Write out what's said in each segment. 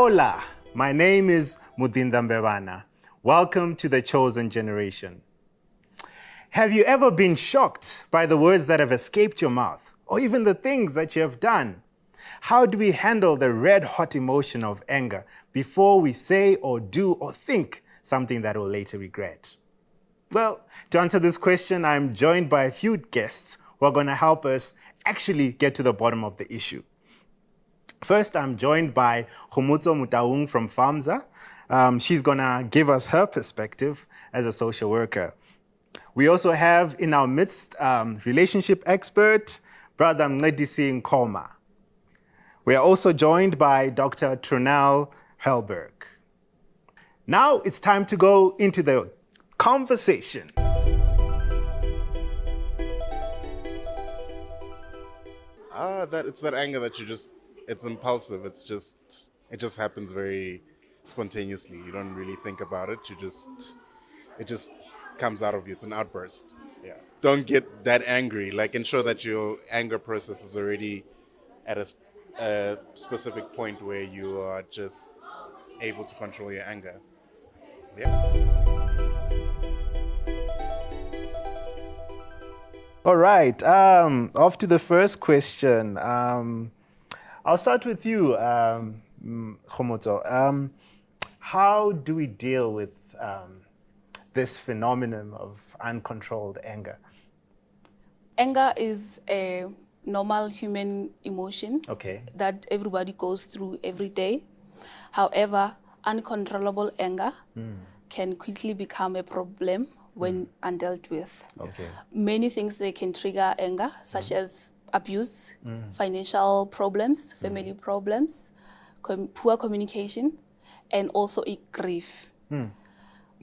Hola, my name is Mudinda Mbebana. Welcome to the Chosen Generation. Have you ever been shocked by the words that have escaped your mouth, or even the things that you have done? How do we handle the red-hot emotion of anger before we say or do or think something that we'll later regret? Well, to answer this question, I'm joined by a few guests who are going to help us actually get to the bottom of the issue. First, I'm joined by Khomotso Mutaung from FAMSA. She's going to give us her perspective as a social worker. We also have in our midst relationship expert, Brother Mncedisi Nkoma. We are also joined by Dr. Trunel Helberg. Now it's time to go into the conversation. It's that anger that it's impulsive. It just happens very spontaneously. You don't really think about it. It just comes out of you. It's an outburst. Yeah. Don't get that angry. Like, ensure that your anger process is already at a specific point where you are just able to control your anger. Yeah. All right, off to the first question. I'll start with you, Khomotso. How do we deal with this phenomenon of uncontrolled anger? Anger is a normal human emotion that everybody goes through every day. However, uncontrollable anger can quickly become a problem when undealt with. Many things they can trigger anger, such as abuse, financial problems, family problems, poor communication, and also grief.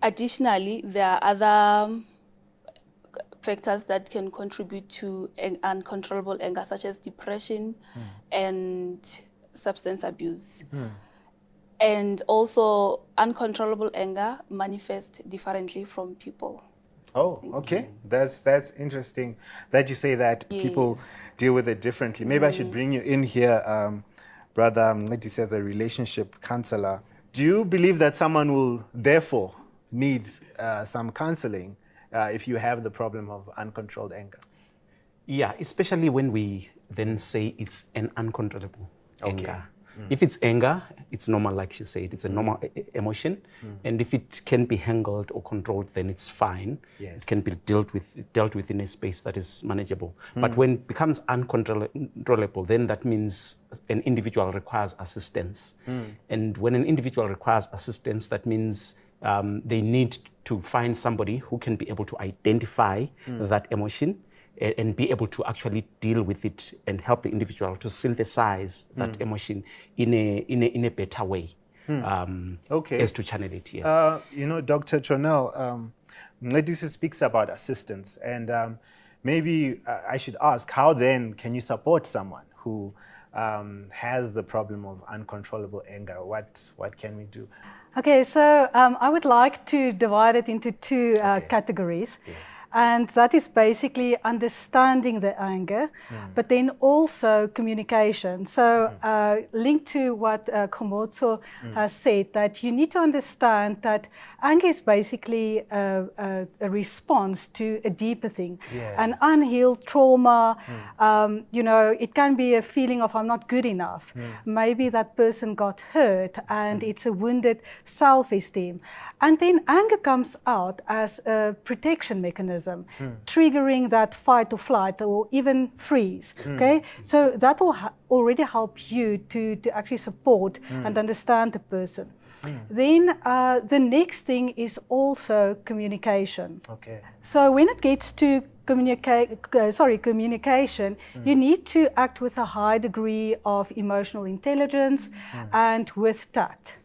Additionally, there are other factors that can contribute to uncontrollable anger, such as depression and substance abuse. And also, uncontrollable anger manifests differently from people. Oh, okay. That's interesting that you say that people deal with it differently. Maybe I should bring you in here, Brother Mncedisi, as a relationship counselor. Do you believe that someone will therefore need some counseling if you have the problem of uncontrolled anger? Yeah, especially when we then say it's an uncontrollable anger. If it's anger, it's normal, like she said. It's a normal emotion. And if it can be handled or controlled, then it's fine. It can be dealt with in a space that is manageable. But when it becomes uncontrollable, then that means an individual requires assistance. And when an individual requires assistance, that means they need to find somebody who can be able to identify that emotion and be able to actually deal with it and help the individual to synthesize that emotion in a better way as to channel it. Yes. You know, Dr. Trunel, Mncedisi speaks about assistance, and maybe I should ask, how then can you support someone who has the problem of uncontrollable anger? What can we do? Okay, so I would like to divide it into two categories. And that is basically understanding the anger, but then also communication. So linked to what Khomotso has said, that you need to understand that anger is basically a response to a deeper thing, an unhealed trauma. You know, it can be a feeling of I'm not good enough. Maybe that person got hurt and it's a wounded self-esteem. And then anger comes out as a protection mechanism. Triggering that fight or flight or even freeze. Okay, so that will already help you to actually support and understand the person. Then the next thing is also communication. So when it gets to communication, you need to act with a high degree of emotional intelligence and with tact.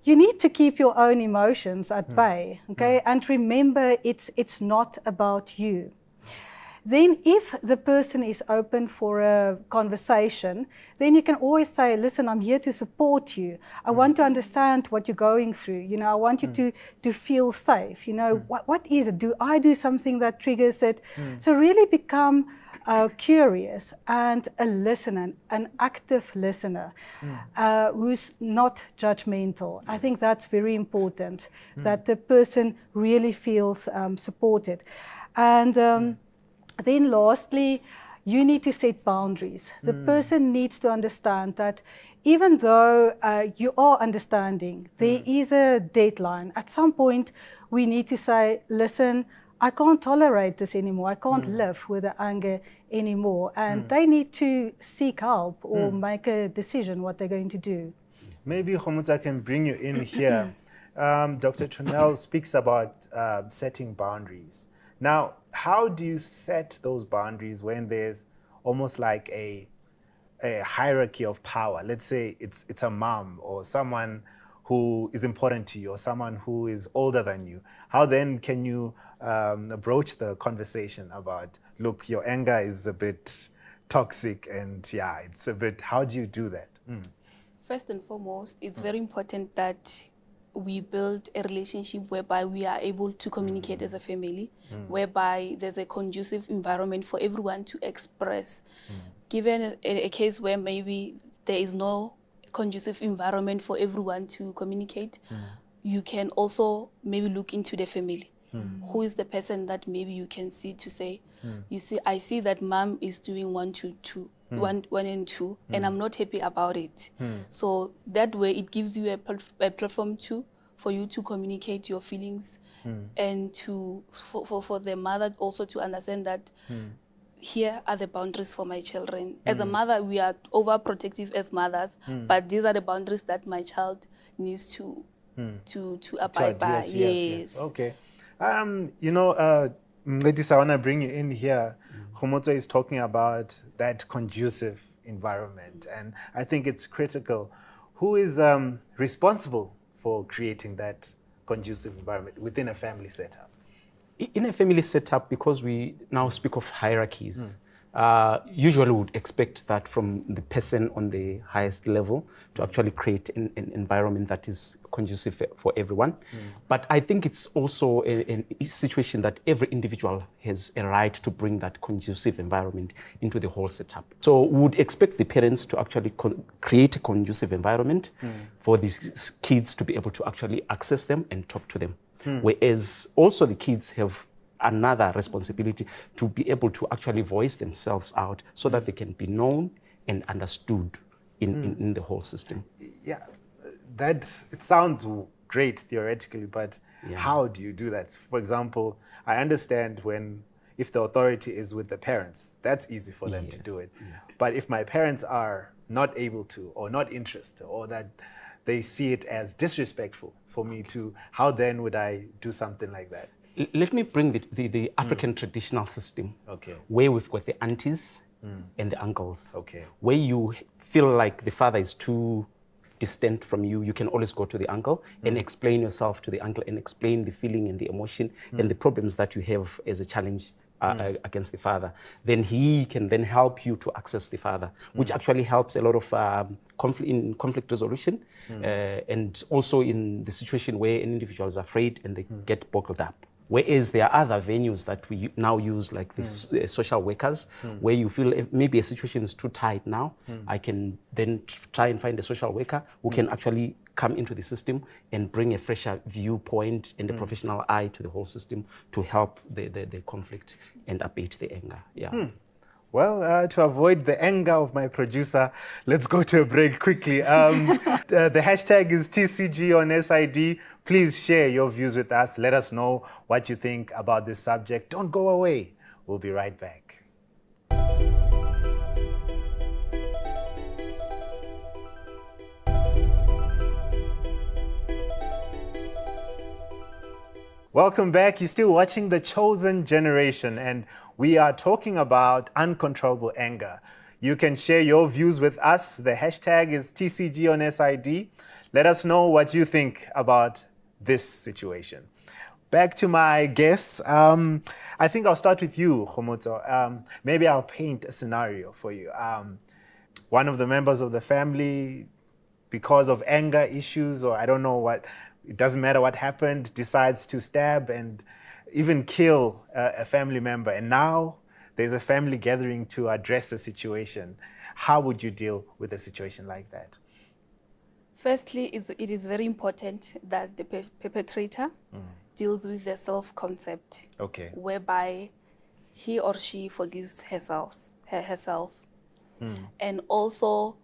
You need to keep your own emotions at bay, okay? And remember, it's not about you. Then if the person is open for a conversation, then you can always say, listen, I'm here to support you. I want to understand what you're going through. You know, I want you to feel safe. You know, what is it? Do I do something that triggers it? So really become curious, and a listener, an active listener, who's not judgmental. I think that's very important, that the person really feels supported. And then lastly, you need to set boundaries. The person needs to understand that even though you are understanding, there is a deadline. At some point, we need to say, listen, I can't tolerate this anymore. I can't live with the anger anymore. And they need to seek help or make a decision what they're going to do. Maybe, Khomotso, I can bring you in here. Dr. Tronell speaks about setting boundaries. Now, how do you set those boundaries when there's almost like a hierarchy of power? Let's say it's a mom or someone who is important to you or someone who is older than you. How then can you broach the conversation about, look, your anger is a bit toxic and yeah, it's a bit, how do you do that? First and foremost, it's very important that we build a relationship whereby we are able to communicate as a family, whereby there's a conducive environment for everyone to express. Given a case where maybe there is no conducive environment for everyone to communicate, you can also maybe look into the family. Who is the person that maybe you can see to say, you see, I see that mom is doing 1, 2, 2, 1 and 2, and I'm not happy about it. So that way it gives you a platform for you to communicate your feelings and for the mother also to understand that here are the boundaries for my children. As a mother, we are overprotective as mothers, but these are the boundaries that my child needs to abide by. Yes. Okay. Ladies, I want to bring you in here. Khomotso is talking about that conducive environment, and I think it's critical. Who is responsible for creating that conducive environment within a family setup? In a family setup, because we now speak of hierarchies, usually we would expect that from the person on the highest level to actually create an environment that is conducive for everyone. But I think it's also a situation that every individual has a right to bring that conducive environment into the whole setup. So we would expect the parents to actually create a conducive environment for these kids to be able to actually access them and talk to them. Whereas also the kids have another responsibility to be able to actually voice themselves out so that they can be known and understood in the whole system. Yeah, it sounds great theoretically, but how do you do that? For example, I understand if the authority is with the parents, that's easy for them to do it. But if my parents are not able to or not interested, or that they see it as disrespectful for me to, how then would I do something like that? Let me bring the African traditional system, where we've got the aunties and the uncles. Where you feel like the father is too distant from you, you can always go to the uncle and explain yourself to the uncle and explain the feeling and the emotion and the problems that you have as a challenge against the father. Then he can then help you to access the father, which actually helps a lot of conflict resolution and also in the situation where an individual is afraid and they get bottled up. Whereas there are other venues that we now use, like these social workers, where you feel maybe a situation is too tight now, I can then try and find a social worker who can actually come into the system and bring a fresher viewpoint and a professional eye to the whole system to help the conflict and abate the anger. Well, to avoid the anger of my producer, let's go to a break quickly. The hashtag is TCG on SID. Please share your views with us. Let us know what you think about this subject. Don't go away. We'll be right back. Welcome back. You're still watching The Chosen Generation, and we are talking about uncontrollable anger. You can share your views with us. The hashtag is TCG on SID. Let us know what you think about this situation. Back to my guests. I think I'll start with you, Khomotso. Maybe I'll paint a scenario for you. One of the members of the family, because of anger issues, or I don't know what, it doesn't matter what happened, decides to stab and even kill a family member. And now there's a family gathering to address a situation. How would you deal with a situation like that? Firstly, it is very important that the perpetrator deals with the self-concept, Okay. whereby he or she forgives herself. And also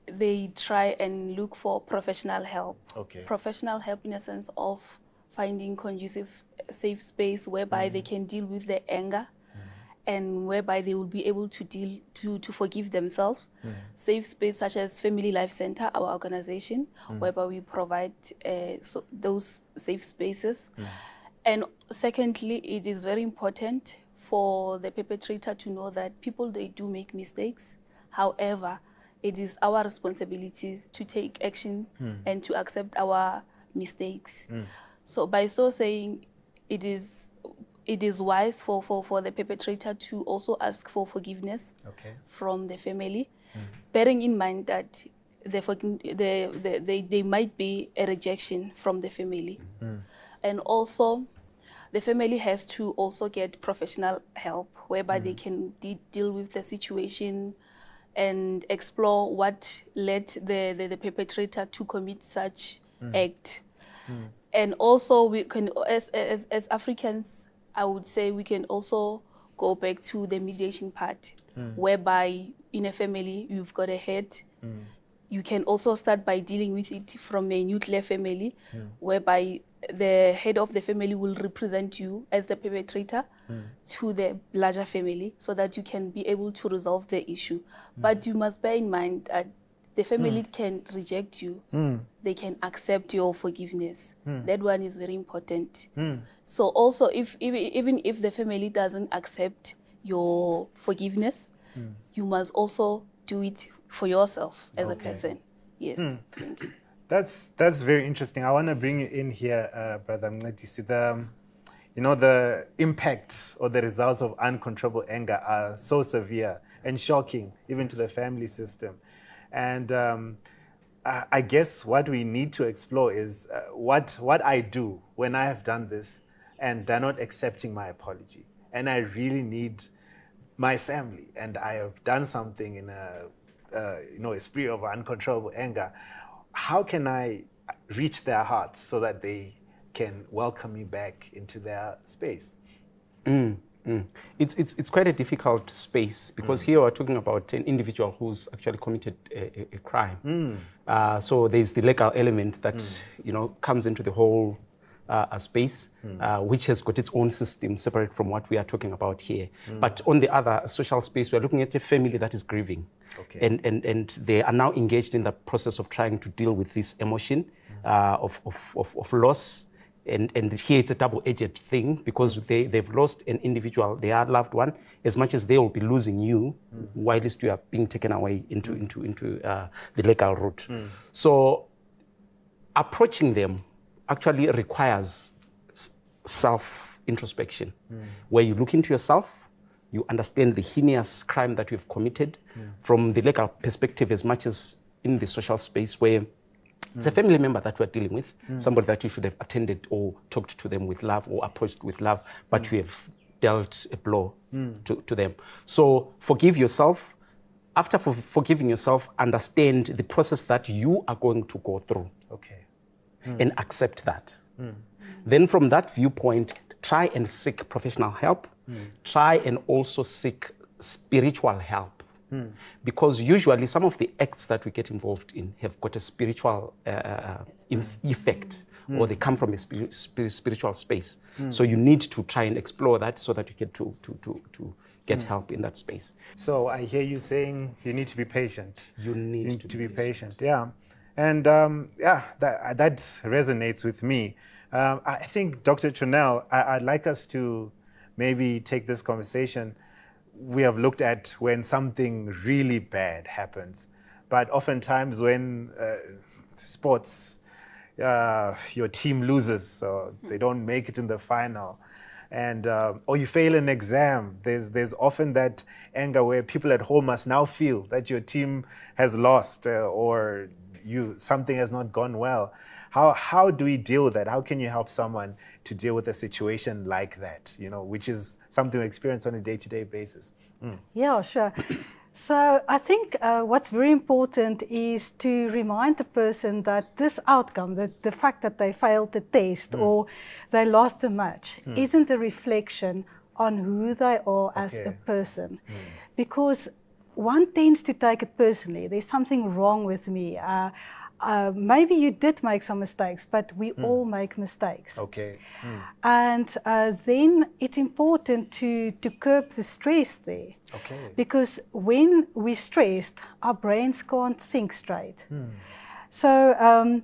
they try and look for professional help. Okay. Professional help in a sense of finding conducive, safe space whereby they can deal with the anger and whereby they will be able to forgive themselves. Safe space such as Family Life Center, our organization, whereby we provide those safe spaces. And secondly, it is very important for the perpetrator to know that people, they do make mistakes. However, it is our responsibility to take action and to accept our mistakes. So by so saying, it is wise for the perpetrator to also ask for forgiveness from the family, bearing in mind that there might be a rejection from the family. And also, the family has to also get professional help whereby they can deal with the situation and explore what led the perpetrator to commit such act. And also, we can, as Africans, I would say we can also go back to the mediation part, whereby in a family you've got a head. You can also start by dealing with it from a nuclear family, whereby the head of the family will represent you as the perpetrator to the larger family so that you can be able to resolve the issue. But you must bear in mind that the family can reject you. They can accept your forgiveness. That one is very important. So also, even if the family doesn't accept your forgiveness, you must also do it for yourself as a person. Yes, thank you. That's very interesting. I want to bring you in here, Brother Mncedisi. The impact or the results of uncontrollable anger are so severe and shocking, even to the family system. And I guess what we need to explore is what I do when I have done this and they're not accepting my apology. And I really need my family, and I have done something in a spree of uncontrollable anger. How can I reach their hearts so that they can welcome me back into their space? It's quite a difficult space because here we're talking about an individual who's actually committed a crime. So there's the legal element that comes into the whole space, which has got its own system separate from what we are talking about here. But on the other social space, we're looking at a family that is grieving. And they are now engaged in the process of trying to deal with this emotion of loss. And here it's a double-edged thing because they've lost an individual, their loved one, as much as they will be losing you whilst you are being taken away into the legal route. So approaching them actually requires self-introspection, where you look into yourself, you understand the heinous crime that you've committed from the legal perspective as much as in the social space where it's a family member that we're dealing with, somebody that you should have attended or talked to them with love or approached with love, but you have dealt a blow to them. So forgive yourself. After forgiving yourself, understand the process that you are going to go through and accept that. Then from that viewpoint, try and seek professional help. Try and also seek spiritual help. Because usually some of the acts that we get involved in have got a spiritual effect, or they come from a spiritual space. So you need to try and explore that so that you get to get help in that space. So I hear you saying you need to be patient. You need to be patient. Yeah. And that resonates with me. I think, Dr. Chunel, I'd like us to maybe take this conversation. We have looked at when something really bad happens, but oftentimes when sports, your team loses, or they don't make it in the final, and or you fail an exam, there's often that anger where people at home must now feel that your team has lost or something has not gone well. How do we deal with that? How can you help someone to deal with a situation like that, which is something we experience on a day-to-day basis? Yeah, sure. So I think what's very important is to remind the person that this outcome, that the fact that they failed the test or they lost the match, isn't a reflection on who they are as a person. Because one tends to take it personally. There's something wrong with me. Maybe you did make some mistakes, but we all make mistakes. Okay. And then it's important to curb the stress there. Okay. Because when we're stressed, our brains can't think straight. So,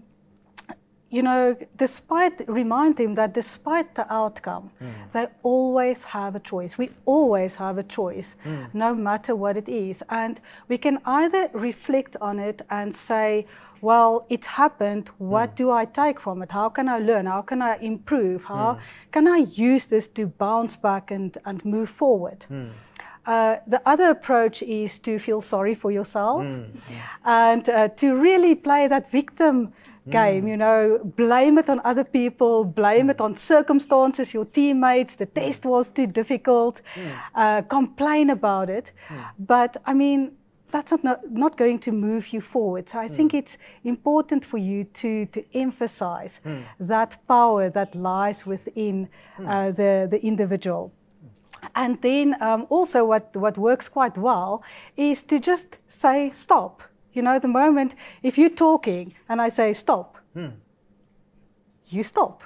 remind them that despite the outcome, they always have a choice. We always have a choice, no matter what it is. And we can either reflect on it and say, well, it happened, what do I take from it? How can I learn? How can I improve? How can I use this to bounce back and move forward? The other approach is to feel sorry for yourself and to really play that victim game, blame it on other people, blame it on circumstances, your teammates, the test was too difficult, complain about it. But I mean, that's not going to move you forward. So I think it's important for you to emphasize that power that lies within the individual. And then also what works quite well is to just say stop. The moment if you're talking and I say stop, you stop.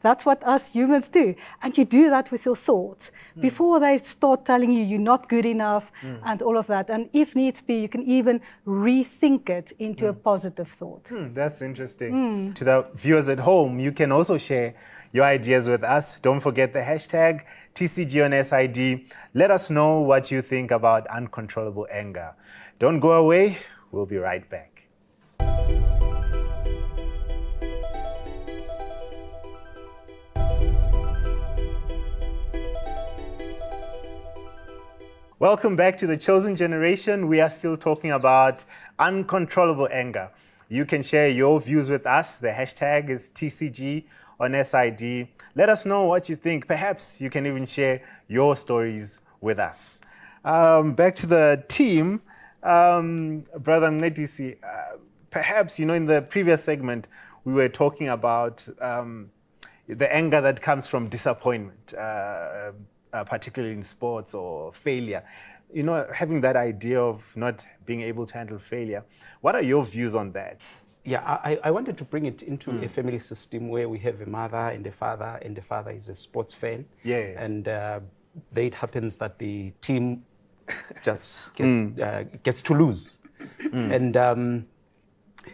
That's what us humans do. And you do that with your thoughts before they start telling you you're not good enough and all of that. And if needs be, you can even rethink it into a positive thought. That's interesting. To the viewers at home, you can also share your ideas with us. Don't forget the hashtag TCG on SID. Let us know what you think about uncontrollable anger. Don't go away. We'll be right back. Welcome back to The Chosen Generation. We are still talking about uncontrollable anger. You can share your views with us. The hashtag is TCG on SID. Let us know what you think. Perhaps you can even share your stories with us. Back to the team. Brother Mnedisi, perhaps, in the previous segment, we were talking about the anger that comes from disappointment, particularly in sports or failure. Having that idea of not being able to handle failure. What are your views on that? Yeah, I wanted to bring it into a family system where we have a mother and a father is a sports fan. Yes. And there it happens that the team just gets to lose. And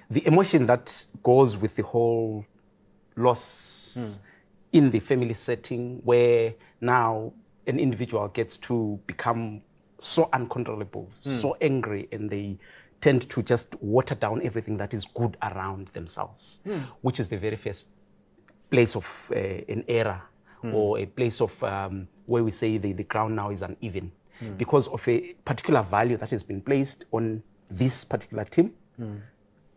the emotion that goes with the whole loss in the family setting, where now an individual gets to become so uncontrollable, so angry, and they tend to just water down everything that is good around themselves, which is the very first place of an error or a place of where we say the ground now is uneven because of a particular value that has been placed on this particular team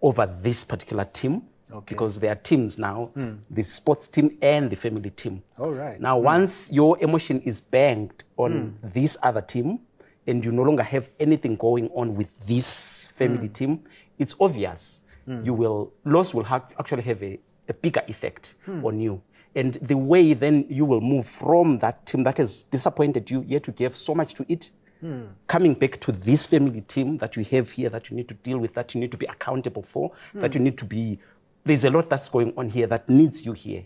over this particular team. Okay. Because there are teams now, the sports team and the family team. All right. Now, once your emotion is banked on this other team and you no longer have anything going on with this family team, it's obvious loss will actually have a bigger effect on you. And the way then you will move from that team that has disappointed you, yet you gave so much to it, coming back to this family team that you have here, that you need to deal with, that you need to be accountable for, that you need to be. There's a lot that's going on here that needs you here.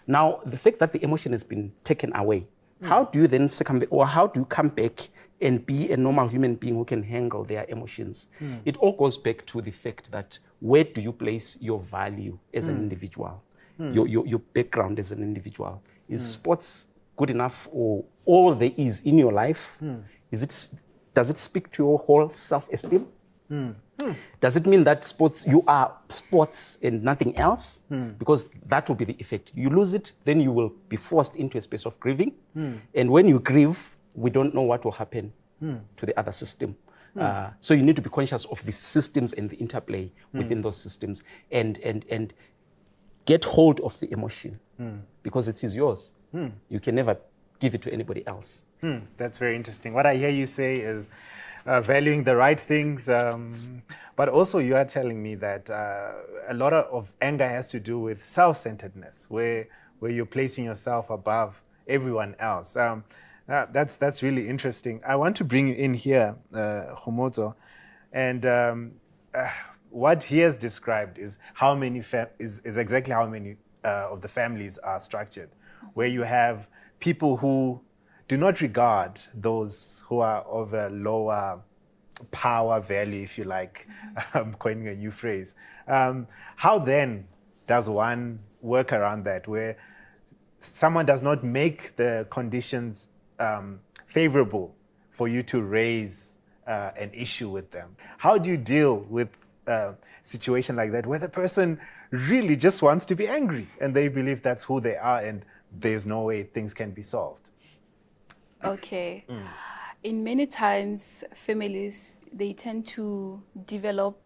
Now, the fact that the emotion has been taken away, how do you then how do you come back and be a normal human being who can handle their emotions? It all goes back to the fact that where do you place your value as an individual, your background as an individual? Is sports good enough, or all there is in your life? Does it speak to your whole self-esteem? Does it mean that you are sports and nothing else? Because that will be the effect. You lose it, then you will be forced into a space of grieving. And when you grieve, we don't know what will happen to the other system. So you need to be conscious of the systems and the interplay within those systems. And get hold of the emotion because it is yours. You can never give it to anybody else. That's very interesting. What I hear you say is valuing the right things, but also you are telling me that a lot of anger has to do with self-centeredness, where you're placing yourself above everyone else. That's really interesting. I want to bring you in here, Homozo, and what he has described is how many is exactly how many of the families are structured, where you have people who do not regard those who are of a lower power value, if you like. I'm coining a new phrase. How then does one work around that, where someone does not make the conditions favorable for you to raise an issue with them? How do you deal with a situation like that, where the person really just wants to be angry and they believe that's who they are and there's no way things can be solved? Okay. In many times, families, they tend to develop,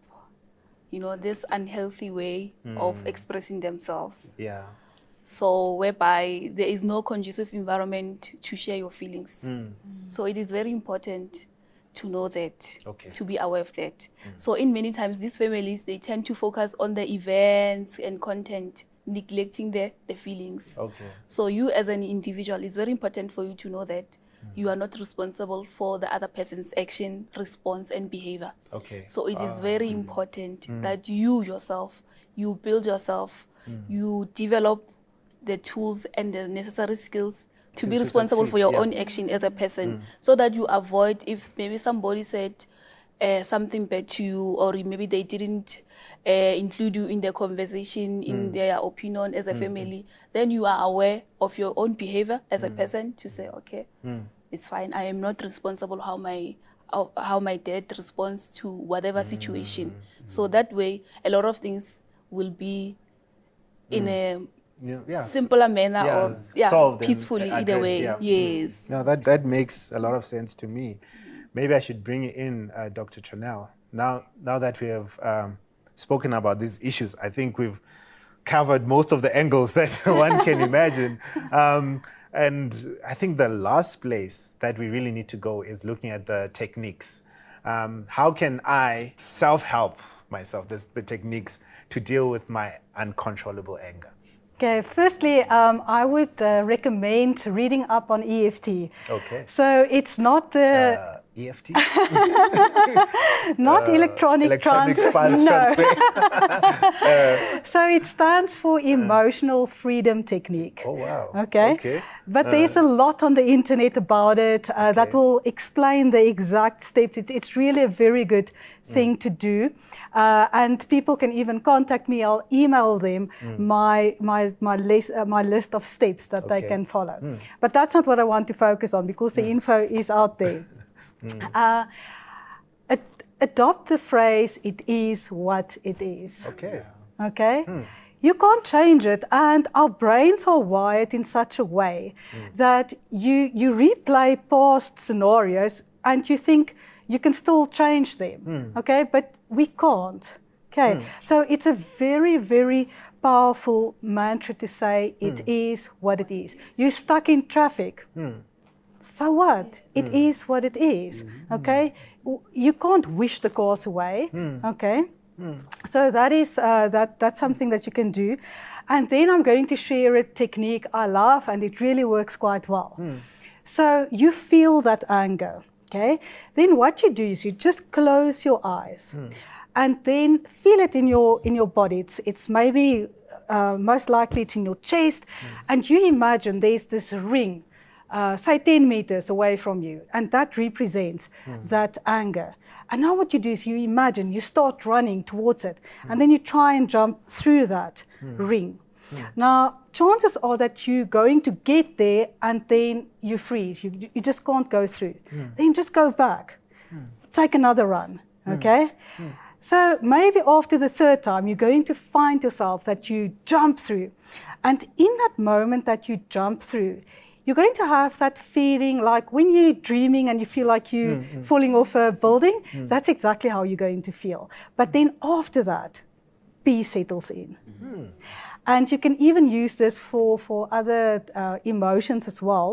this unhealthy way of expressing themselves. Yeah. So whereby there is no conducive environment to share your feelings. So it is very important to know that, to be aware of that. So in many times, these families, they tend to focus on the events and content, neglecting the feelings. So you as an individual, it's very important for you to know that you are not responsible for the other person's action, response, and behavior. So it is very important that you yourself, you build yourself, you develop the tools and the necessary skills to be responsible for your own action as a person, so that you avoid, if maybe somebody said something bad to you, or maybe they didn't include you in the conversation, in their opinion as a family, then you are aware of your own behavior as a person to say, okay, it's fine, I am not responsible how my dad responds to whatever situation. So that way, a lot of things will be in a simpler manner, or solved peacefully and either way. addressed, Yes. No, that makes a lot of sense to me. Maybe I should bring you in, Dr. Tranel. Now that we have spoken about these issues, I think we've covered most of the angles that one can imagine. And I think the last place that we really need to go is looking at the techniques. How can I self-help myself, the techniques to deal with my uncontrollable anger? Okay, firstly, I would recommend reading up on EFT. So it's not the... EFT? Not electronic funds transfer. So it stands for Emotional Freedom Technique. Oh, wow. Okay. But there's a lot on the internet about it that will explain the exact steps. It's really a very good thing to do. And people can even contact me. I'll email them my list of steps that they can follow. But that's not what I want to focus on, because the info is out there. Adopt the phrase, it is what it is. Okay? You can't change it, and our brains are wired in such a way that you replay past scenarios and you think you can still change them, okay? But we can't, okay? So it's a very, very powerful mantra to say, it is what it is. You're stuck in traffic. So what? It is what it is, okay? You can't wish the cause away, okay? So that is that's something that you can do. And then I'm going to share a technique I love, and it really works quite well. So you feel that anger, okay? Then what you do is you just close your eyes and then feel it in your body. It's maybe, most likely it's in your chest, and you imagine there's this ring, say 10 meters away from you, and that represents that anger. And now what you do is you imagine, you start running towards it, and then you try and jump through that ring. Now, chances are that you're going to get there and then you freeze. You just can't go through. Then just go back. Take another run, okay? So maybe after the third time, you're going to find yourself that you jump through. And in that moment that you jump through, you're going to have that feeling like when you're dreaming and you feel like you're falling off a building, that's exactly how you're going to feel. But then after that, peace settles in. And you can even use this for other emotions as well.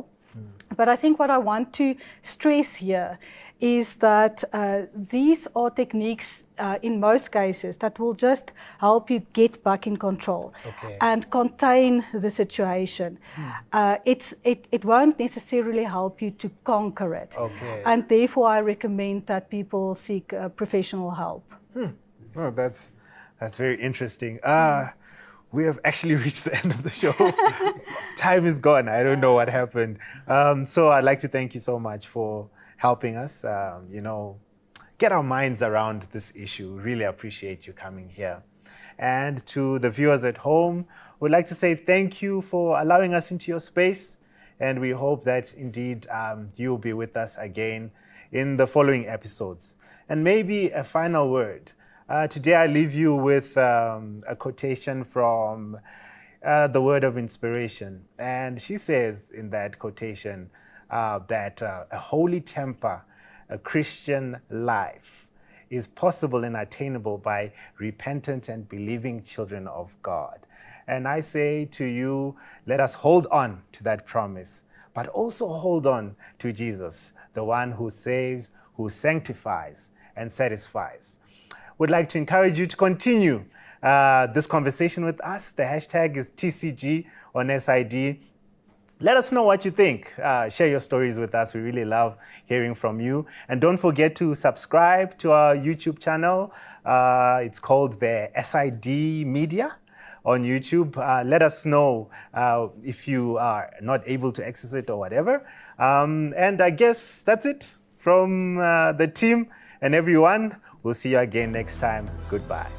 But I think what I want to stress here is that these are techniques, in most cases, that will just help you get back in control and contain the situation. It won't necessarily help you to conquer it. And therefore, I recommend that people seek professional help. Well, that's very interesting. We have actually reached the end of the show. Time is gone. I don't know what happened. So I'd like to thank you so much for helping us, get our minds around this issue. Really appreciate you coming here. And to the viewers at home, we'd like to say thank you for allowing us into your space. And we hope that indeed you'll be with us again in the following episodes. And maybe a final word. Today I leave you with a quotation from the Word of Inspiration. And she says in that quotation that a holy temper, a Christian life, is possible and attainable by repentant and believing children of God. And I say to you, let us hold on to that promise, but also hold on to Jesus, the one who saves, who sanctifies and satisfies. Would like to encourage you to continue this conversation with us. The hashtag is TCG on SID. Let us know what you think. Share your stories with us. We really love hearing from you. And don't forget to subscribe to our YouTube channel. It's called the SID Media on YouTube. Let us know if you are not able to access it or whatever. And I guess that's it from the team and everyone. We'll see you again next time. Goodbye.